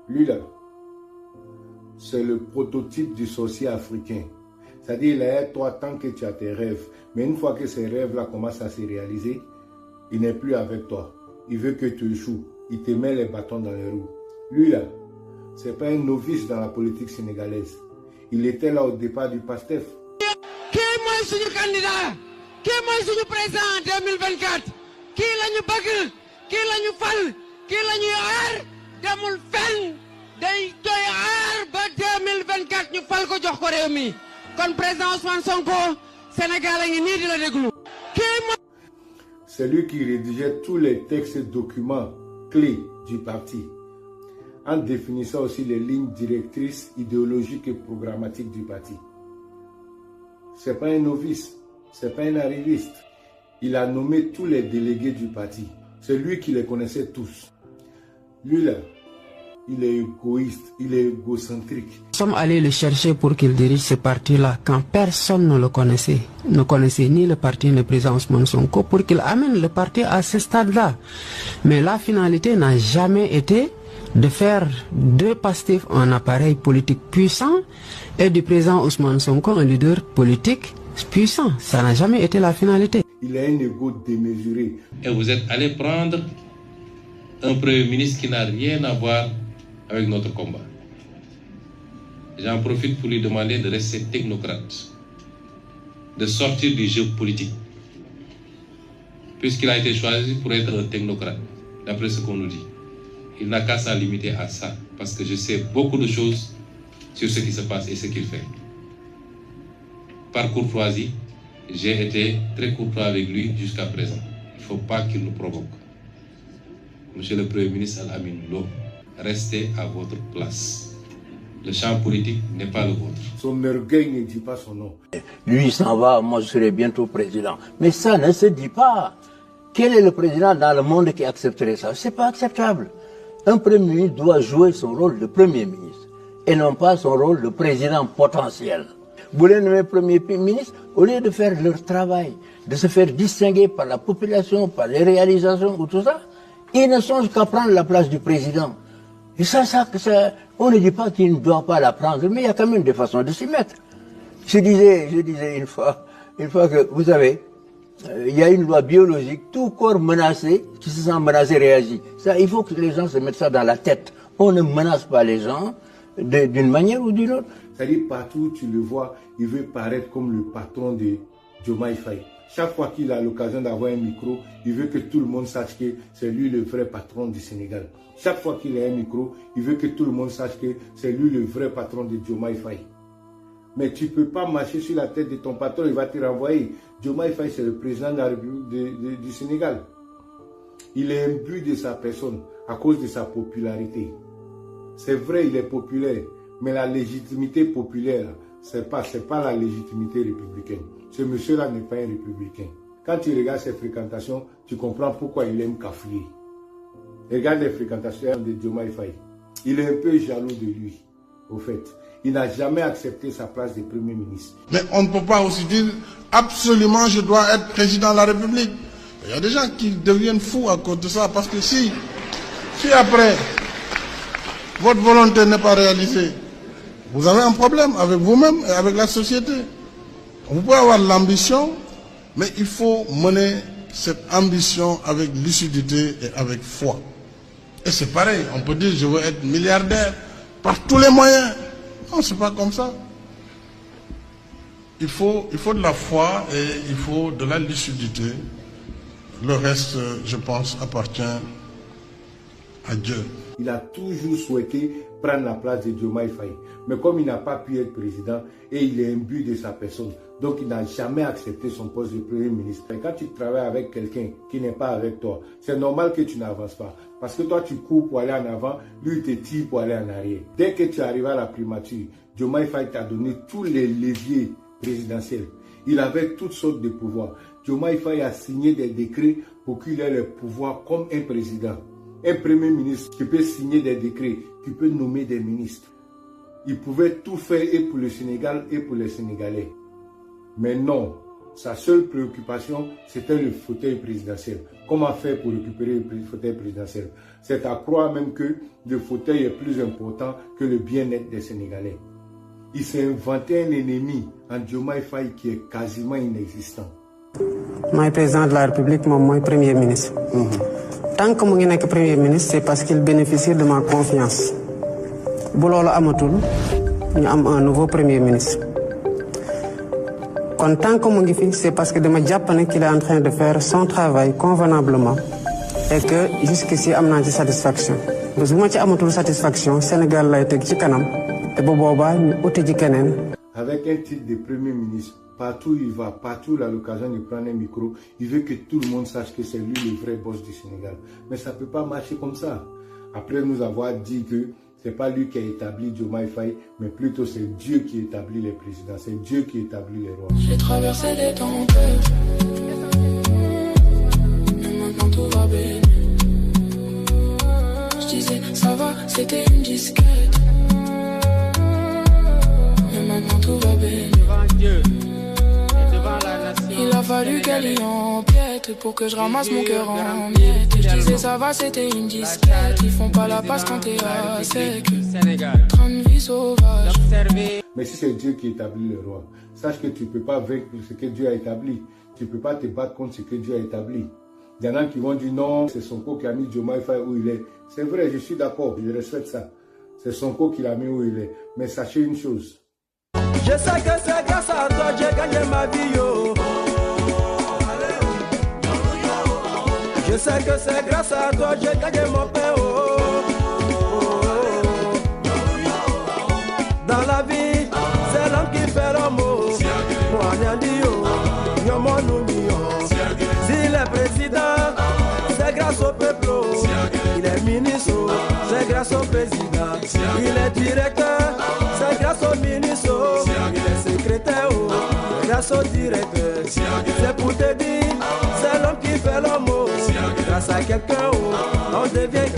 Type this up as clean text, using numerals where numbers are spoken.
Lui là, c'est le prototype du sorcier africain. C'est-à-dire, il est toi tant que tu as tes rêves. Mais une fois que ces rêves-là commencent à se réaliser, il n'est plus avec toi. Il veut que tu échoues. Il te met les bâtons dans les roues. Lui là, c'est pas un novice dans la politique sénégalaise. Il était là au départ du PASTEF. Qui est le candidat? Qui est le président en 2024? Qui est le bagul? Qui est le fal? Qui est le air? Demul fen day doy aar ba 2024 ñu fal ko jox ko réew mi kon président Ousmane Sonko Sénégal a ngi nii di la déglu. C'est lui qui rédigeait tous les textes et documents clés du parti, en définissant aussi les lignes directrices idéologiques et programmatiques du parti. C'est pas un novice, c'est pas un arriviste. Il a nommé tous les délégués du parti. C'est lui qui les connaissait tous. Lui là, il est égoïste, il est égocentrique. Nous sommes allés le chercher pour qu'il dirige ce parti-là quand personne ne le connaissait. Ne connaissait ni le parti ni le président Ousmane Sonko pour qu'il amène le parti à ce stade-là. Mais la finalité n'a jamais été de faire de Pastef un appareil politique puissant et du président Ousmane Sonko un leader politique puissant. Ça n'a jamais été la finalité. Il a un ego démesuré. Et vous êtes allé prendre un premier ministre qui n'a rien à voir avec notre combat. J'en profite pour lui demander de rester technocrate, de sortir du jeu politique, puisqu'il a été choisi pour être un technocrate, d'après ce qu'on nous dit. Il n'a qu'à s'en limiter à ça, parce que je sais beaucoup de choses sur ce qui se passe et ce qu'il fait. Par courtoisie, j'ai été très courtois avec lui jusqu'à présent. Il ne faut pas qu'il nous provoque. Monsieur le Premier ministre Al-Amin Lo, restez à votre place. Le champ politique n'est pas le vôtre. Son orgueil ne dit pas son nom. Lui, il s'en va, moi je serai bientôt président. Mais ça ne se dit pas. Quel est le président dans le monde qui accepterait ça? C'est pas acceptable. Un Premier ministre doit jouer son rôle de Premier ministre et non pas son rôle de président potentiel. Vous les nommez Premier ministre, au lieu de faire leur travail, de se faire distinguer par la population, par les réalisations ou tout ça, ils ne songent qu'à prendre la place du président. Et ça, on ne dit pas qu'il ne doit pas la prendre, mais il y a quand même des façons de s'y mettre. Je disais une fois que, vous savez, il y a une loi biologique, tout corps menacé, qui se sent menacé réagit. Ça, il faut que les gens se mettent ça dans la tête. On ne menace pas les gens d'une manière ou d'une autre. C'est-à-dire, partout où tu le vois, il veut paraître comme le patron de Diomaye Faye. Chaque fois qu'il a l'occasion d'avoir un micro, il veut que tout le monde sache que c'est lui le vrai patron du Sénégal. Chaque fois qu'il a un micro, il veut que tout le monde sache que c'est lui le vrai patron de Diomaye Faye. Mais tu ne peux pas marcher sur la tête de ton patron, il va te renvoyer. Diomaye Faye, c'est le président de la République du Sénégal. Il est imbu de sa personne à cause de sa popularité. C'est vrai, il est populaire, mais la légitimité populaire, ce n'est pas la légitimité républicaine. Ce monsieur-là n'est pas un républicain. Quand tu regardes ses fréquentations, tu comprends pourquoi il aime cafouiller. Regarde les fréquentations de Diomaye Faye. Il est un peu jaloux de lui, au fait. Il n'a jamais accepté sa place de Premier ministre. Mais on ne peut pas aussi dire absolument je dois être président de la République. Il y a des gens qui deviennent fous à cause de ça. Parce que si après votre volonté n'est pas réalisée, vous avez un problème avec vous-même et avec la société. Vous pouvez avoir l'ambition, mais il faut mener cette ambition avec lucidité et avec foi. Et c'est pareil, on peut dire je veux être milliardaire par tous les moyens. Non, c'est pas comme ça. Il faut de la foi et il faut de la lucidité. Le reste, je pense, appartient à Dieu. Il a toujours souhaité prendre la place de Diomaye Faye. Mais comme il n'a pas pu être président et il est imbu de sa personne, donc il n'a jamais accepté son poste de Premier ministre. Et quand tu travailles avec quelqu'un qui n'est pas avec toi, c'est normal que tu n'avances pas. Parce que toi, tu cours pour aller en avant, lui, il te tire pour aller en arrière. Dès que tu arrives à la primature, Diomaye Faye t'a donné tous les leviers présidentiels. Il avait toutes sortes de pouvoirs. Diomaye Faye a signé des décrets pour qu'il ait le pouvoir comme un président. Un Premier ministre qui peut signer des décrets, qui peut nommer des ministres. Il pouvait tout faire et pour le Sénégal et pour les Sénégalais. Mais non, sa seule préoccupation, c'était le fauteuil présidentiel. Comment faire pour récupérer le fauteuil présidentiel? C'est à croire même que le fauteuil est plus important que le bien-être des Sénégalais. Il s'est inventé un ennemi en Diomaye Faye qui est quasiment inexistant. Moi, président de la République, moi, premier ministre. Tant que je suis premier ministre, c'est parce qu'il bénéficie de ma confiance. Si nous avons un nouveau premier ministre. Tant que je suis c'est parce que je me japonais qu'il est en train de faire son travail convenablement et que jusqu'ici, il y a une satisfaction. Si je n'ai pas de satisfaction, le Sénégal a été ci kanam. Avec un titre de premier ministre, partout il va, partout il a l'occasion de prendre un micro, il veut que tout le monde sache que c'est lui le vrai boss du Sénégal. Mais ça ne peut pas marcher comme ça. Après nous avoir dit que ce n'est pas lui qui a établi Diomaye Faye, mais plutôt c'est Dieu qui établit les présidents, c'est Dieu qui établit les rois. J'ai traversé des tempêtes, mais maintenant tout va bien. Je disais ça va, c'était une disquette. Maintenant tout va bien. Devant Dieu et devant la nation. Il a fallu qu'elle y empiète pour que je ramasse mon cœur en miettes. Je disais ça va, c'était une disquette. Ils font pas la passe quand t'es à sec. Train de vie sauvage. Mais si c'est Dieu qui établit le roi, sache que tu ne peux pas vaincre ce que Dieu a établi. Tu ne peux pas te battre contre ce que Dieu a établi. Il y en a qui vont dire non, c'est Sonko qui a mis Diomaye Faye où il est. C'est vrai, je suis d'accord, je respecte ça. C'est Sonko qui l'a mis où il est. Mais sachez une chose. Je sais que c'est grâce à toi que j'ai gagné ma vie, yo. Je sais que c'est grâce à toi que j'ai gagné mon pain, oh. Dans la vie, c'est l'homme qui fait l'homme, oh. Moi, rien dit, yo. Nyomo nous mio. S'il est président, c'est grâce au peuple, oh. Il est ministre, oh. C'est grâce au président. Il est directeur, c'est grâce au ministre, oh. Il est secrétaire, oh. C'est grâce au directeur. C'est pour te dire, c'est l'homme qui fait l'homme, oh. Grâce à quelqu'un, oh, on devient